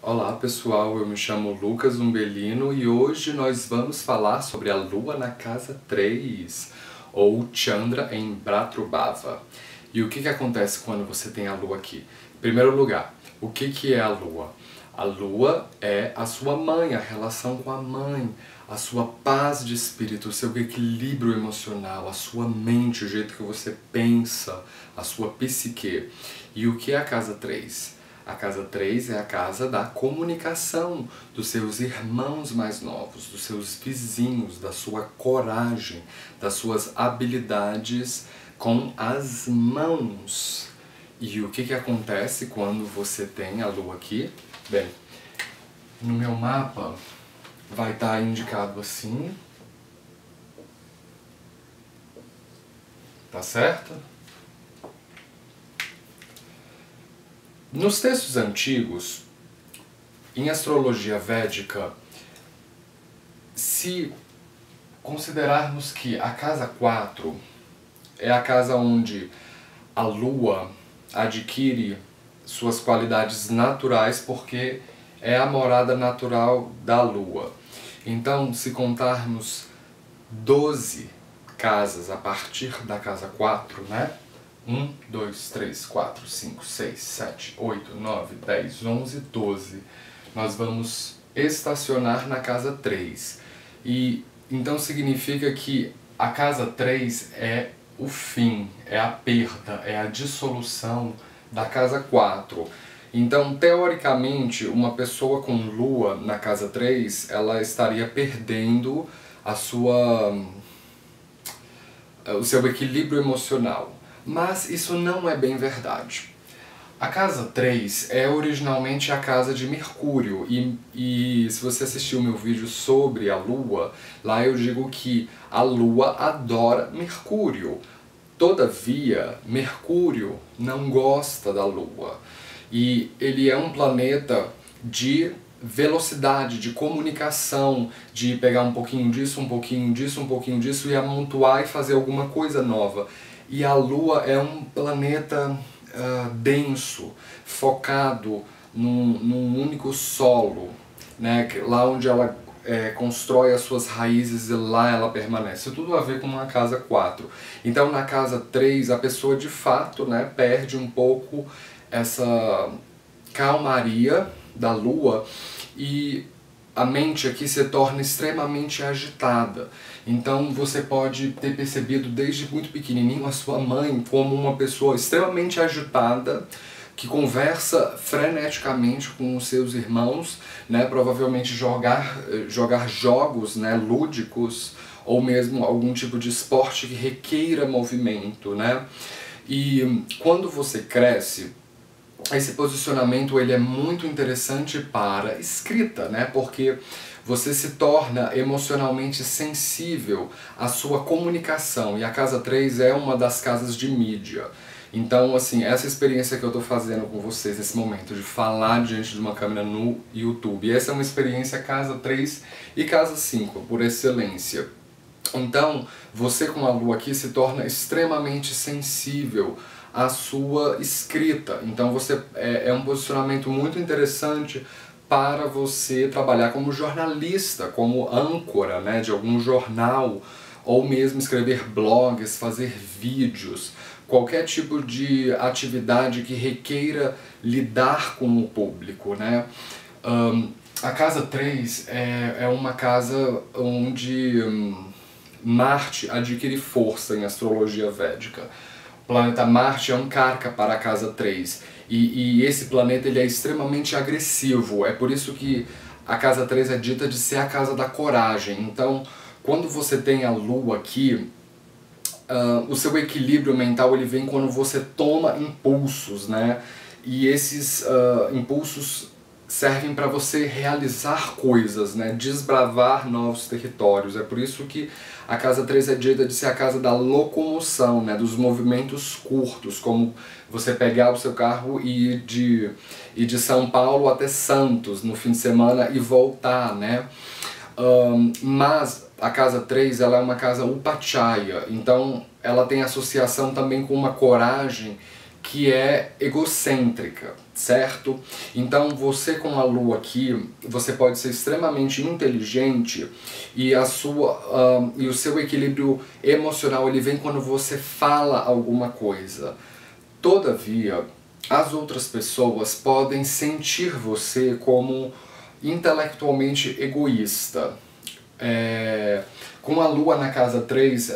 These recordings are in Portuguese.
Olá pessoal, eu me chamo Lucas Umbelino e hoje nós vamos falar sobre a Lua na casa 3, ou Chandra em Bhadrabhava. E o que acontece quando você tem a Lua aqui? Em primeiro lugar, o que é a Lua? A Lua é a sua mãe, a relação com a mãe, a sua paz de espírito, o seu equilíbrio emocional, a sua mente, o jeito que você pensa, a sua psique. E o que é a casa 3? A casa 3 é a casa da comunicação dos seus irmãos mais novos, dos seus vizinhos, da sua coragem, das suas habilidades com as mãos. E o que acontece quando você tem a Lua aqui? Bem, no meu mapa vai estar indicado assim, tá certo? Nos textos antigos, em astrologia védica, se considerarmos que a casa 4 é a casa onde a Lua adquire suas qualidades naturais, porque é a morada natural da Lua. Então, se contarmos 12 casas a partir da casa 4, né? 1, 2, 3, 4, 5, 6, 7, 8, 9, 10, 11, 12. Nós vamos estacionar na casa 3. E então significa que a casa 3 é o fim, é a perda, é a dissolução da casa 4. Então, teoricamente, uma pessoa com Lua na casa 3, ela estaria perdendo o seu equilíbrio emocional. Mas isso não é bem verdade. A casa 3 é originalmente a casa de Mercúrio, e se você assistiu o meu vídeo sobre a Lua, lá eu digo que a Lua adora Mercúrio. Todavia, Mercúrio não gosta da Lua, e ele é um planeta de velocidade, de comunicação, de pegar um pouquinho disso, um pouquinho disso, um pouquinho disso e amontoar e fazer alguma coisa nova. E a Lua é um planeta denso, focado num único solo, né? Lá onde ela constrói as suas raízes e lá ela permanece. Tudo a ver com a casa 4. Então na casa 3 a pessoa de fato, né, perde um pouco essa calmaria da Lua e a mente aqui se torna extremamente agitada. Então você pode ter percebido desde muito pequenininho a sua mãe como uma pessoa extremamente agitada, que conversa freneticamente com os seus irmãos, né? Provavelmente jogar jogos, né, lúdicos, ou mesmo algum tipo de esporte que requeira movimento, né? E quando você cresce, esse posicionamento ele é muito interessante para escrita, né? Porque você se torna emocionalmente sensível à sua comunicação, e a casa 3 é uma das casas de mídia. Então, assim, essa experiência que eu estou fazendo com vocês nesse momento, de falar diante de uma câmera no YouTube, essa é uma experiência casa 3 e casa 5, por excelência. Então, você com a Lua aqui se torna extremamente sensível à sua escrita. Então você é um posicionamento muito interessante para você trabalhar como jornalista, como âncora, né, de algum jornal, ou mesmo escrever blogs, fazer vídeos, qualquer tipo de atividade que requeira lidar com o público, né? A casa 3 é uma casa onde Marte adquire força em astrologia védica. O planeta Marte é um Karka para a casa 3, e esse planeta ele é extremamente agressivo, é por isso que a casa 3 é dita de ser a casa da coragem. Então, quando você tem a Lua aqui, o seu equilíbrio mental ele vem quando você toma impulsos, né? E esses impulsos servem para você realizar coisas, né? Desbravar novos territórios. É por isso que a casa 3 é dita de ser a casa da locomoção, né? Dos movimentos curtos, como você pegar o seu carro e ir de São Paulo até Santos no fim de semana e voltar, né? Mas a casa 3 ela é uma casa upachaya, então ela tem associação também com uma coragem que é egocêntrica. certo? Então você com a lua aqui, você pode ser extremamente inteligente e, e o seu equilíbrio emocional ele vem quando você fala alguma coisa. Todavia, as outras pessoas podem sentir você como intelectualmente egoísta. Com a lua na casa 3,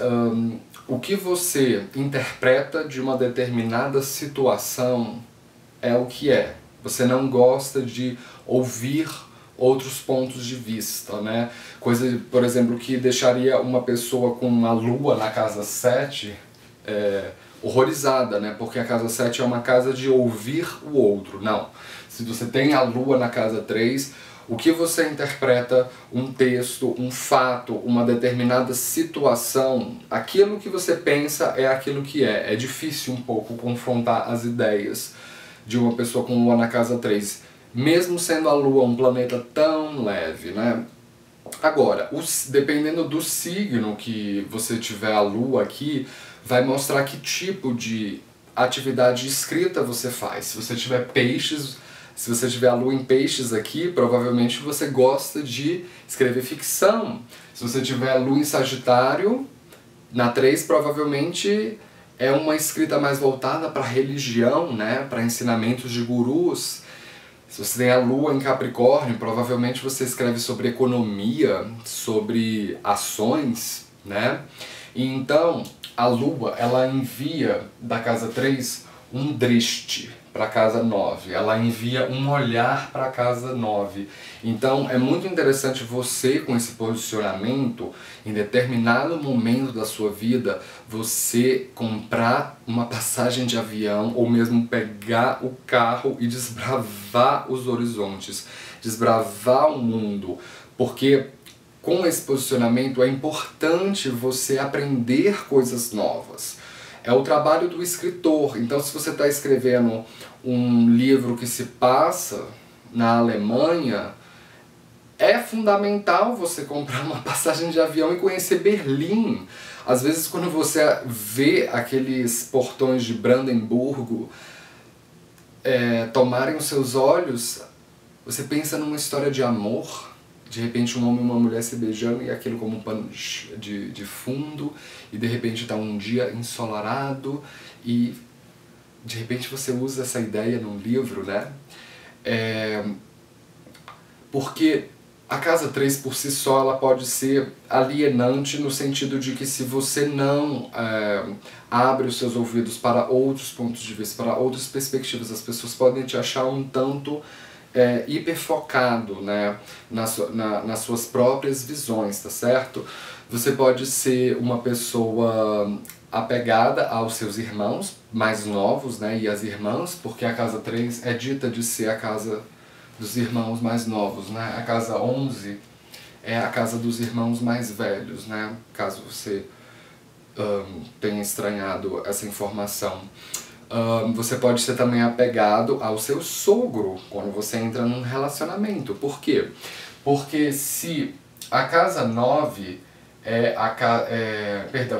o que você interpreta de uma determinada situação é o que é. Você não gosta de ouvir outros pontos de vista, né? Coisa, por exemplo, que deixaria uma pessoa com a lua na casa 7 horrorizada, né? Porque a casa 7 é uma casa de ouvir o outro. Não. Se você tem a lua na casa 3, o que você interpreta um texto, um fato, uma determinada situação, aquilo que você pensa é aquilo que é. É difícil um pouco confrontar as ideias de uma pessoa com lua na casa 3, mesmo sendo a lua um planeta tão leve, né? Agora, dependendo do signo que você tiver a lua aqui, vai mostrar que tipo de atividade escrita você faz. Se você tiver peixes, se você tiver a lua em peixes aqui, provavelmente você gosta de escrever ficção. Se você tiver a lua em Sagitário, na 3 provavelmente é uma escrita mais voltada para religião, né? Para ensinamentos de gurus. Se você tem a lua em Capricórnio, provavelmente você escreve sobre economia, sobre ações, né? E então, a lua, ela envia da casa 3 um drishti para a casa 9, ela envia um olhar para a casa 9. Então é muito interessante você, com esse posicionamento, em determinado momento da sua vida, você comprar uma passagem de avião ou mesmo pegar o carro e desbravar os horizontes, desbravar o mundo, porque com esse posicionamento é importante você aprender coisas novas. É o trabalho do escritor. Então, se você está escrevendo um livro que se passa na Alemanha, é fundamental você comprar uma passagem de avião e conhecer Berlim. Às vezes, quando você vê aqueles portões de Brandemburgo tomarem os seus olhos, você pensa numa história de amor. De repente um homem e uma mulher se beijando e aquilo como um pano de fundo, e de repente está um dia ensolarado e de repente você usa essa ideia num livro, né? Porque a casa 3 por si só ela pode ser alienante no sentido de que se você não abre os seus ouvidos para outros pontos de vista, para outras perspectivas, as pessoas podem te achar um tanto hiperfocado, né, nas suas próprias visões, tá certo? Você pode ser uma pessoa apegada aos seus irmãos mais novos, né, e as irmãs, porque a casa 3 é dita de ser a casa dos irmãos mais novos, né? A casa 11 é a casa dos irmãos mais velhos, né? Caso você tenha estranhado essa informação. Você pode ser também apegado ao seu sogro quando você entra num relacionamento. Por quê? Porque se a casa 9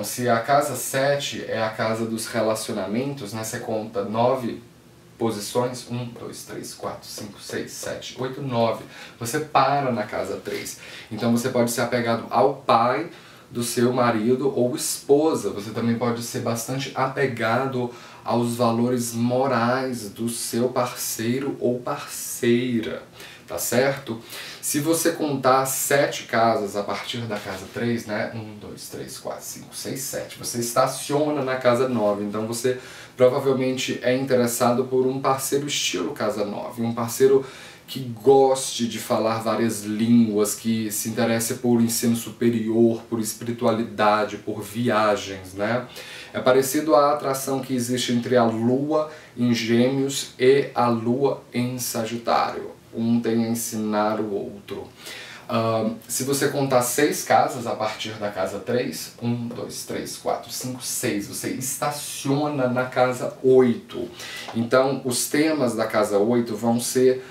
se a casa 7 é a casa dos relacionamentos, né? Você conta 9 posições, 1, 2, 3, 4, 5, 6, 7, 8, 9. Você para na casa 3. Então você pode ser apegado ao pai do seu marido ou esposa. Você também pode ser bastante apegado aos valores morais do seu parceiro ou parceira, tá certo? Se você contar 7 casas a partir da casa 3, né? 1, 2, 3, 4, 5, 6, 7. Você estaciona na casa 9, então você provavelmente é interessado por um parceiro estilo casa 9, um parceiro que goste de falar várias línguas, que se interesse por ensino superior, por espiritualidade, por viagens, né? É parecido à atração que existe entre a Lua em Gêmeos e a Lua em Sagitário. Um tem a ensinar o outro. Se você contar 6 casas a partir da casa 3, 1, 2, 3, 4, 5, 6, você estaciona na casa 8. Então, os temas da casa 8 vão ser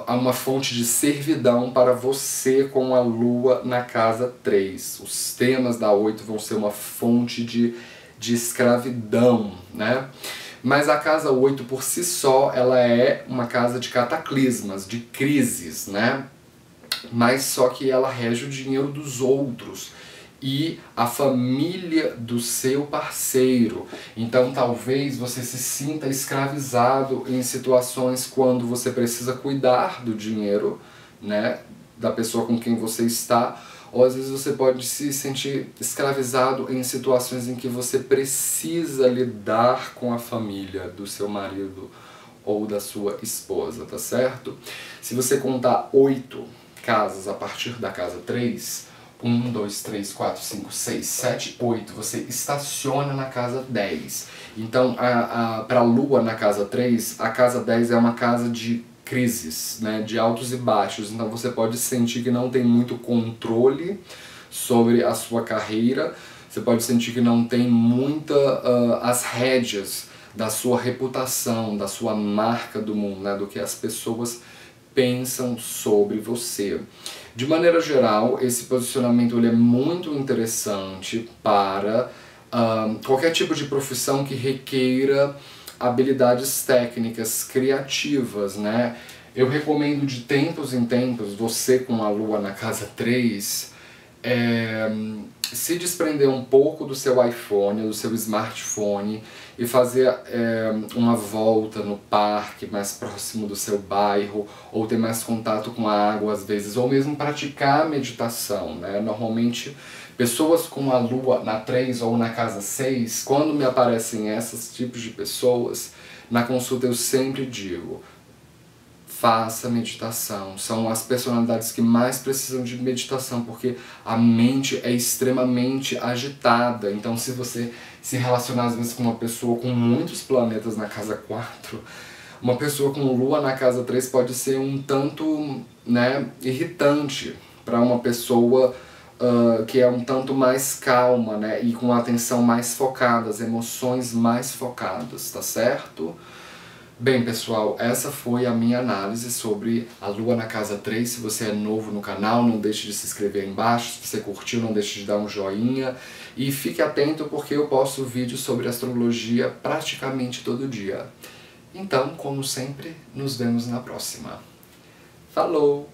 uma fonte de servidão para você com a Lua na casa 3. Os temas da 8 vão ser uma fonte de escravidão, né? Mas a casa 8 por si só, ela é uma casa de cataclismas, de crises, né? Mas só que ela rege o dinheiro dos outros e a família do seu parceiro. Então talvez você se sinta escravizado em situações quando você precisa cuidar do dinheiro, né, da pessoa com quem você está, ou às vezes você pode se sentir escravizado em situações em que você precisa lidar com a família do seu marido ou da sua esposa, tá certo? Se você contar 8 casas a partir da casa 3, 1, 2, 3, 4, 5, 6, 7, 8, você estaciona na casa 10. Então, para a Lua na casa 3, a casa 10 é uma casa de crises, né, de altos e baixos. Então você pode sentir que não tem muito controle sobre a sua carreira, você pode sentir que não tem as rédeas da sua reputação, da sua marca do mundo, né, do que as pessoas pensam sobre você. De maneira geral, esse posicionamento ele é muito interessante para qualquer tipo de profissão que requeira habilidades técnicas, criativas, né? Eu recomendo de tempos em tempos, você com a Lua na casa 3, se desprender um pouco do seu iPhone, do seu smartphone e fazer uma volta no parque mais próximo do seu bairro, ou ter mais contato com a água às vezes, ou mesmo praticar meditação, né? Normalmente pessoas com a Lua na 3 ou na casa 6, quando me aparecem esses tipos de pessoas, na consulta eu sempre digo: faça meditação. São as personalidades que mais precisam de meditação, porque a mente é extremamente agitada. Então se você se relacionar às vezes com uma pessoa com muitos planetas na casa 4, uma pessoa com Lua na casa 3 pode ser um tanto, né, irritante para uma pessoa que é um tanto mais calma, né, e com a atenção mais focada, as emoções mais focadas, tá certo? Bem, pessoal, essa foi a minha análise sobre a Lua na casa 3. Se você é novo no canal, não deixe de se inscrever aí embaixo. Se você curtiu, não deixe de dar um joinha. E fique atento porque eu posto vídeos sobre astrologia praticamente todo dia. Então, como sempre, nos vemos na próxima. Falou!